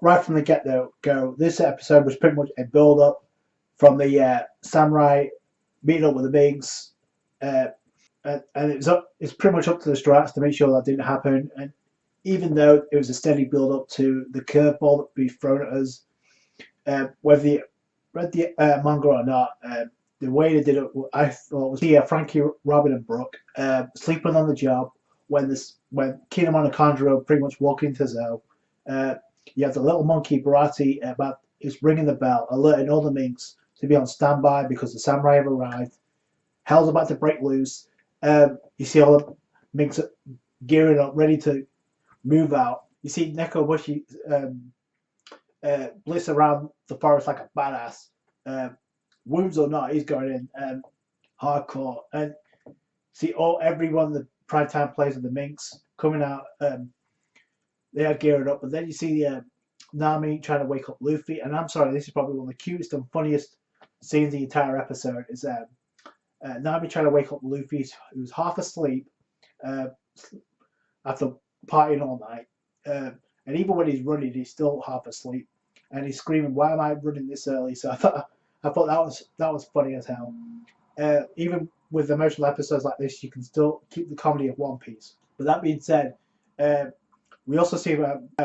right from the go, this episode was pretty much a build up from the samurai meeting up with the Minks, uh, and it's pretty much up to the Strats to make sure that didn't happen. And even though it was a steady build up to the curveball that would be thrown at us, whether you read the manga or not, the way they did it, I thought was Frankie, Robin, and Brooke sleeping on the job when Kinemon and Conjuro pretty much walk into Zoe. Uh, you have the little monkey Barati about is ringing the bell, alerting all the Minks to be on standby because the samurai have arrived. Hell's about to break loose. You see all the Minks gearing up, ready to move out. You see Neko Bushi bliss around the forest like a badass. Wounds or not, he's going in hardcore. And see every one of the prime time players of the Minks coming out. They are gearing up, but then you see Nami trying to wake up Luffy. And I'm sorry, this is probably one of the cutest and funniest scenes of the entire episode. Is Nami trying to wake up Luffy, who's half asleep after partying all night. And even when he's running, he's still half asleep, and he's screaming, "Why am I running this early?" So I thought that was funny as hell. Even with emotional episodes like this, you can still keep the comedy of One Piece. But that being said, we also see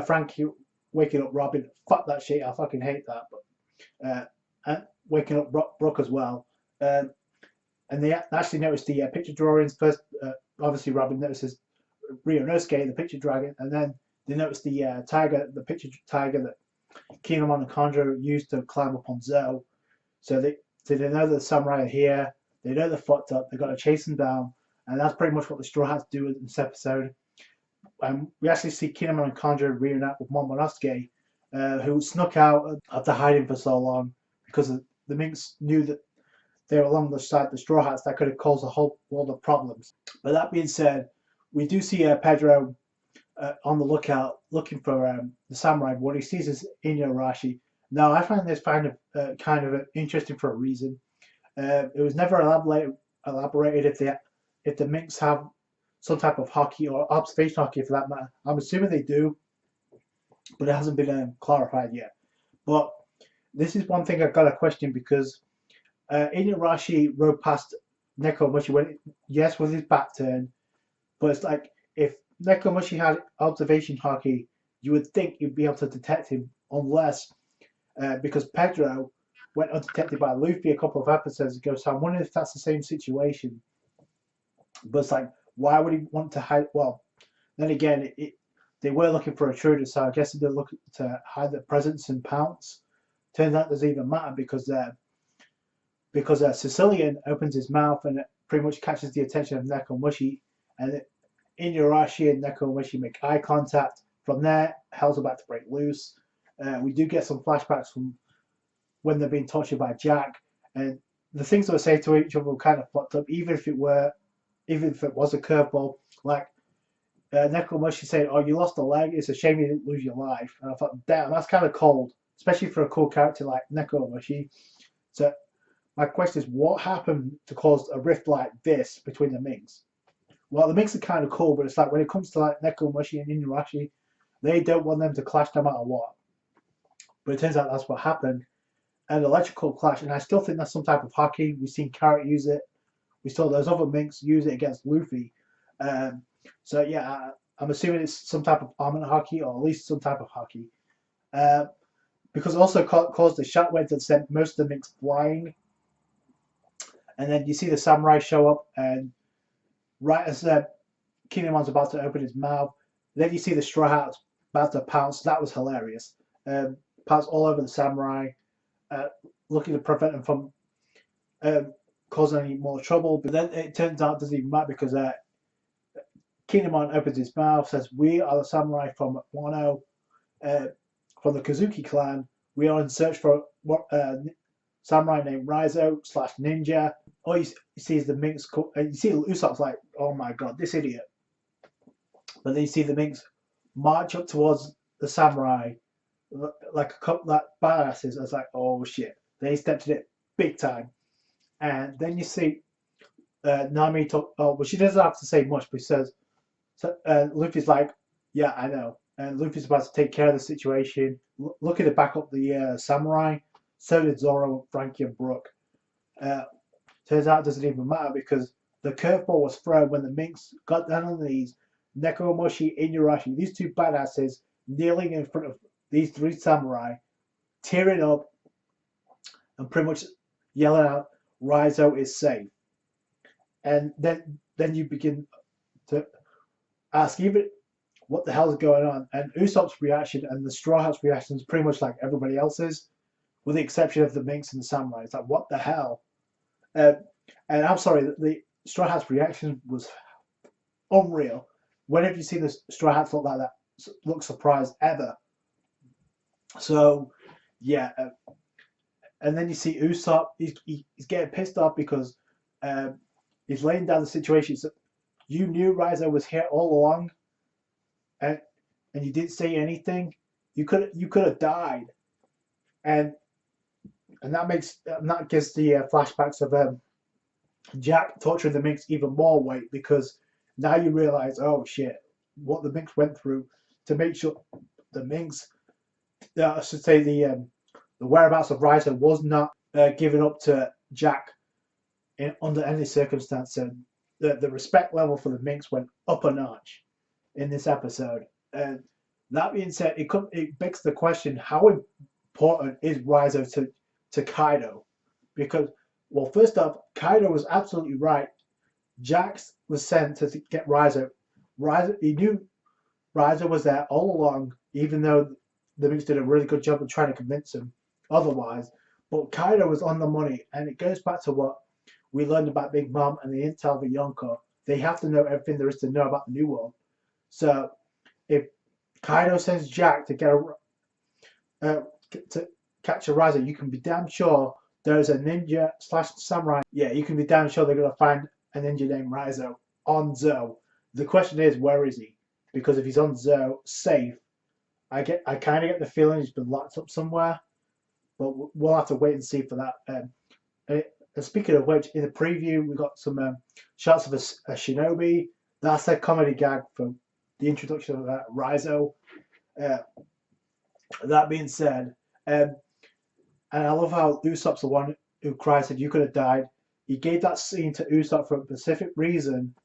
Frankie waking up Robin. Fuck that shit! I fucking hate that. But and waking up Brooke as well. And they actually noticed the picture drawings first. Obviously, Robin notices Ryunosuke, the picture dragon, and then they noticed the tiger, the picture tiger that Kinemon and Conjuro used to climb up on Zoe. So they know that the samurai are here. They know they're fucked up. They've got to chase them down, and that's pretty much what the Straw Hats do in this episode. We actually see Kinemon and Conjuro reunite with Momonosuke, who snuck out after hiding for so long because the Minks knew that they were along the side of the Straw Hats that could have caused a whole world of problems. But that being said, we do see Pedro on the lookout, looking for the samurai. What he sees is Inuyarashi. Now, I find this kind of interesting for a reason. It was never elaborated if the Minks have some type of hockey or observation hockey for that matter. I'm assuming they do, but it hasn't been clarified yet. But this is one thing I've got a question because Inuyarashi rode past Nekomachi with his back turned, but it's like if Nekomachi had observation hockey, you would think you'd be able to detect him unless because Pedro went undetected by Luffy a couple of episodes ago, so I'm wondering if that's the same situation. But it's like, why would he want to hide? Well, then again, they were looking for a intruder, so I guess they're looking to hide their presence and pounce. Turns out it doesn't even matter because Sicilian opens his mouth and it pretty much catches the attention of Nekomachi, and Inuyarashi and Nekomachi make eye contact. From there, hell's about to break loose. We do get some flashbacks from when they're being tortured by Jack, and the things they were saying to each other were kind of fucked up, even if it was a curveball. Like Nekomachi saying, "Oh, you lost a leg. It's a shame you didn't lose your life." And I thought, damn, that's kind of cold, especially for a cool character like Nekomachi. So my question is, what happened to cause a rift like this between the Minks? Well, the Minks are kind of cool, but it's like when it comes to like Nekomachi and Inuyarashi, they don't want them to clash no matter what. But it turns out that's what happened. An electrical clash, and I still think that's some type of hockey. We've seen Carrot use it. We saw those other Minks use it against Luffy. So yeah, I'm assuming it's some type of armament hockey, or at least some type of hockey. Because it also caused a shockwave that sent most of the Minks flying. And then you see the samurai show up, and right as Kinemon's about to open his mouth, then you see the Straw Hats about to pounce. That was hilarious. Pounce all over the samurai, looking to prevent them from causing any more trouble. But then it turns out it doesn't even matter because Kinemon opens his mouth, says, "We are the samurai from Wano, from the Kazuki clan. We are in search for samurai named Raizo / ninja." All you see is the Minks, and you see Usopp's like, "Oh my god, this idiot." But then you see the Minks march up towards the samurai like a couple like badasses. I was like, "Oh shit!" They stepped in it big time. And then you see Nami talk. Oh, well, she doesn't have to say much, but she says, Luffy's like, "Yeah, I know." and Luffy's about to take care of the situation, looking to back up the samurai. So did Zoro, Frankie, and Brook. Turns out it doesn't even matter because the curveball was thrown when the Minks got down on the knees. Nekomamushi, Inuyasha, these two badasses kneeling in front of these three samurai, tearing up and pretty much yelling out, "Raizo is safe." And then you begin to ask even what the hell is going on. And Usopp's reaction and the Straw Hat's reaction is pretty much like everybody else's, with the exception of the Minks and the samurai. It's like, what the hell? And I'm sorry, the Straw Hat's reaction was unreal. When have you seen the Straw Hats look like that? Look surprised ever? So, yeah. And then you see Usopp. He's getting pissed off because he's laying down the situation. So you knew Raizo was here all along, and you didn't say anything. You could have died, and that gives the flashbacks of Jack torturing the Minks even more weight because now you realize, oh shit, what the Minks went through to make sure the Minks, I should say the whereabouts of Raizo was not given up to Jack under any circumstance. And the respect level for the Minks went up a notch in this episode. And that being said, it begs the question: how important is Raizo to Kaido? Because, well, first off, Kaido was absolutely right. Jax was sent to get Raizo. He knew Raizo was there all along, even though the Minks did a really good job of trying to convince him otherwise. But Kaido was on the money, and it goes back to what we learned about Big Mom and the intel of Yonko. They have to know everything there is to know about the New World. So if Kaido sends Jack to get to catch a Raizo, you can be damn sure there's a ninja / samurai. Yeah, you can be damn sure they're going to find a ninja named Raizo on Zou. The question is, where is he? Because if he's on Zou, safe, I kind of get the feeling he's been locked up somewhere, but we'll have to wait and see for that. And speaking of which, in the preview we got some shots of a shinobi. That's a comedy gag for the introduction of Raizo. That being said, and I love how Usopp's the one who cries that you could have died. He gave that scene to Usopp for a specific reason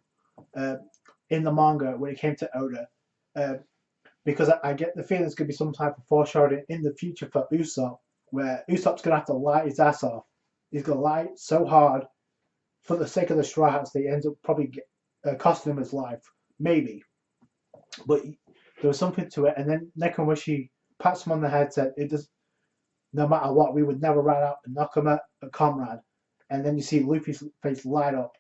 in the manga when it came to Oda. Because I get the feeling there's going to be some type of foreshadowing in the future for Usopp, where Usopp's going to have to lie his ass off. He's going to lie so hard for the sake of the Straw Hats that he ends up probably costing him his life. Maybe. But there was something to it. And then Nekomamushi pats him on the head, said, "It does. No matter what, we would never run out and knock him at a comrade." And then you see Luffy's face light up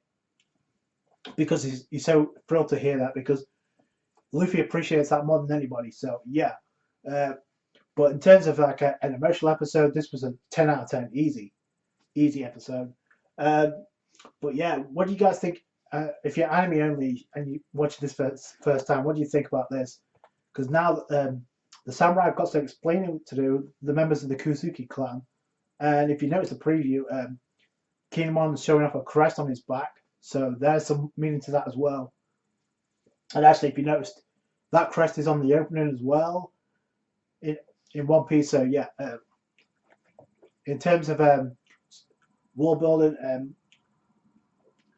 because he's so thrilled to hear that, because Luffy appreciates that more than anybody. So yeah. But in terms of like an emotional episode, this was a 10 out of 10. Easy episode. But yeah, what do you guys think? If you're anime only and you watch this first time, what do you think about this? Because now the samurai have got some explaining to do, the members of the Kuzuki clan. And if you notice the preview, Kinemon's showing off a crest on his back. So there's some meaning to that as well. And actually, if you noticed, that crest is on the opening as well in One Piece. So yeah, in terms of world building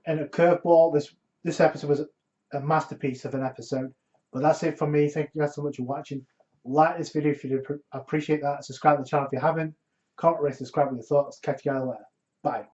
and a curveball, this episode was a masterpiece of an episode. But that's it from me. Thank you guys so much for watching. Like this video if you did. I appreciate that. Subscribe to the channel if you haven't. Comment, rate, subscribe with your thoughts. Catch you guys later. Bye.